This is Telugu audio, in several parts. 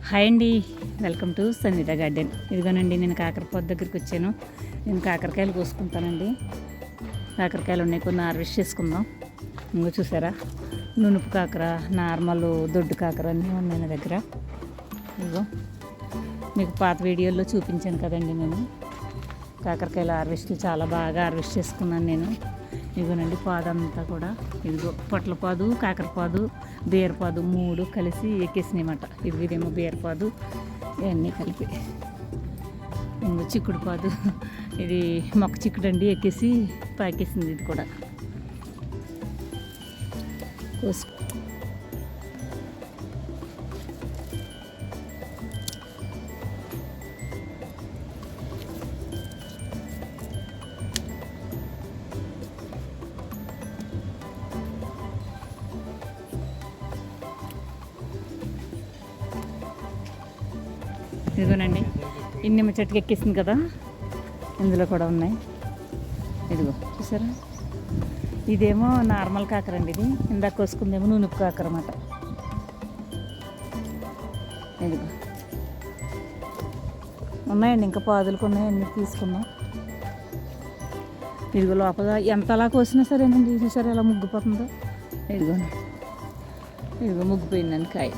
హాయ్ అండి, వెల్కమ్ టు సంగీత గార్డెన్. ఇదిగోనండి, నేను కాకరపాదు దగ్గరికి వచ్చాను. నేను కాకరకాయలు కోసుకుంటానండి. కాకరకాయలు ఉన్నాయి, కొన్ని హార్వెస్ట్ చేసుకుందాం. ఇంకో చూసారా, నునుపు కాకర, నార్మల్ దొడ్డు కాకర అన్నీ ఉన్నాయి నా దగ్గర. ఇదిగో మీకు పాత వీడియోల్లో చూపించాను కదండి, నేను కాకరకాయల హార్వెస్ట్ చాలా బాగా హార్వెస్ట్ చేసుకున్నాను నేను. ఇదిగోనండి పాదు అంతా కూడా, ఇదిగో పొట్లపాదు, కాకరపాదు, బీరపాదు 3 కలిసి ఎక్కేసినాయన్నమాట. ఇదేమో బీరపాదు, ఇవన్నీ కలిపి. ఇంకో చిక్కుడు పాదు, ఇది మొక్క చిక్కుడు అండి, ఎక్కేసి పాకేసింది. ఇది కూడా కోసు. ఇదిగోనండి, నిమ్మ చెట్టుకి ఎక్కేసింది కదా, ఇందులో కూడా ఉన్నాయి. ఇదిగో చూసారా, ఇదేమో నార్మల్ కాకర అండి. ఇది ఇందాక కోసుకుందేమో నునుపు కాకర అన్నమాట. ఇదిగో ఉన్నాయండి, ఇంకా పాదులకు ఉన్నాయండి, తీసుకుందాం. ఇదిగో లోపల ఎంతలా కోసినా సరేనండి, చూసారా ఎలా ముగ్గిపోతుందో. ఇదిగో ముగ్గిపోయిందండి కాయ,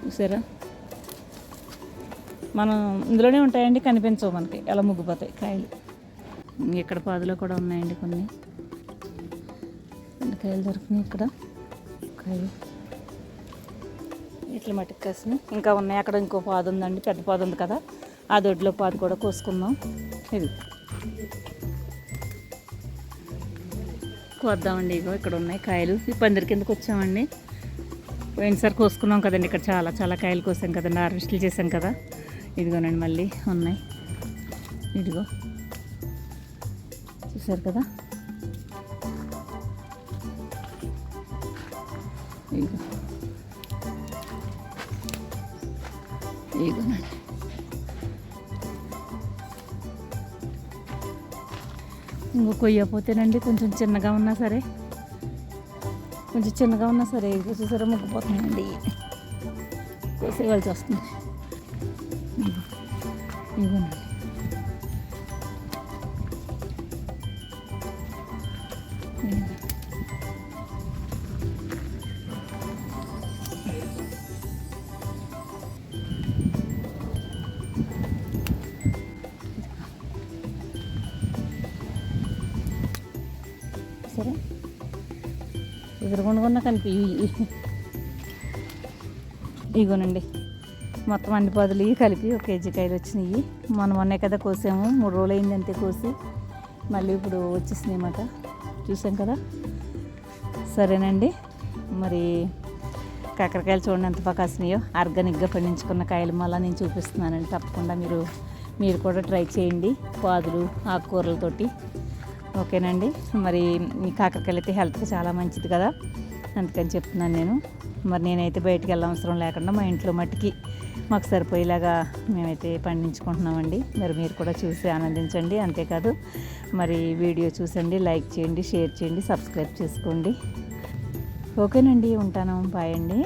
చూసారా. మనం ఇందులోనే ఉంటాయండి, కనిపించవు మనకి, ఎలా ముగ్గిపోతాయి కాయలు. ఇక్కడ పాదులో కూడా ఉన్నాయండి కొన్ని కాయలు దొరికినాయి. ఇక్కడ కాయలు ఇట్లా మట్టుకు కాసినాయి, ఇంకా ఉన్నాయి. అక్కడ ఇంకో పాదు ఉందండి, పెద్ద పాదు ఉంది కదా, ఆ దొడ్లో పాదు కూడా కోసుకుందాం. ఇది కోద్దామండి. ఇగో ఇక్కడ ఉన్నాయి కాయలు. ఈ పందిరి కిందకు వచ్చామండి. పోయినసారి కోసుకున్నాం కదండి, ఇక్కడ చాలా చాలా కాయలు కోసాం కదండి, హార్వెస్ట్లు చేసాం కదా. ఇదిగోనండి మళ్ళీ ఉన్నాయి. ఇదిగో చూసారు కదా, ఇదిగో ఇదిగోనండి. ఇంకో కొయ్యపోతేనండి, కొంచెం చిన్నగా ఉన్నా సరే, ఇది చూసారా ముగ్గిపోతున్నాయండి, కోసేవాల్సి వస్తుంది. ఇదిగోనండి, సరే ఎదురుగుండుకున్నా కనిపి. ఇగోనండి, మొత్తం అన్ని పాదులు కలిపి 1 కేజీ కాయలు వచ్చినాయి. మొన్నే కదా కోసాము, 3 రోజులు అయింది అంతే కోసి. మళ్ళీ ఇప్పుడు వచ్చేసినాయి అన్నమాట, చూసాం కదా. సరేనండి, మరి కాకరకాయలు చూడండి ఎంత బాగా కాసినాయో. ఆర్గానిక్గా పండించుకున్న కాయలు మళ్ళీ నేను చూపిస్తున్నానండి. తప్పకుండా మీరు కూడా ట్రై చేయండి, పాదులు ఆకుకూరలతోటి. ఓకేనండి. మరి ఈ కాకరకాయలు అయితే హెల్త్కి చాలా మంచిది కదా, అందుకని చెప్తున్నాను నేను. మరి నేనైతే బయటికి వెళ్ళవసరం లేకుండా మా ఇంట్లో మట్టికి మాకు సరిపోయేలాగా మేమైతే పండించుకుంటున్నామండి. మరి మీరు కూడా చూసి ఆనందించండి. అంతేకాదు మరి వీడియో చూసండి, లైక్ చేయండి, షేర్ చేయండి, సబ్స్క్రైబ్ చేసుకోండి. ఓకేనండి, ఉంటాను. బాయ్ అండి.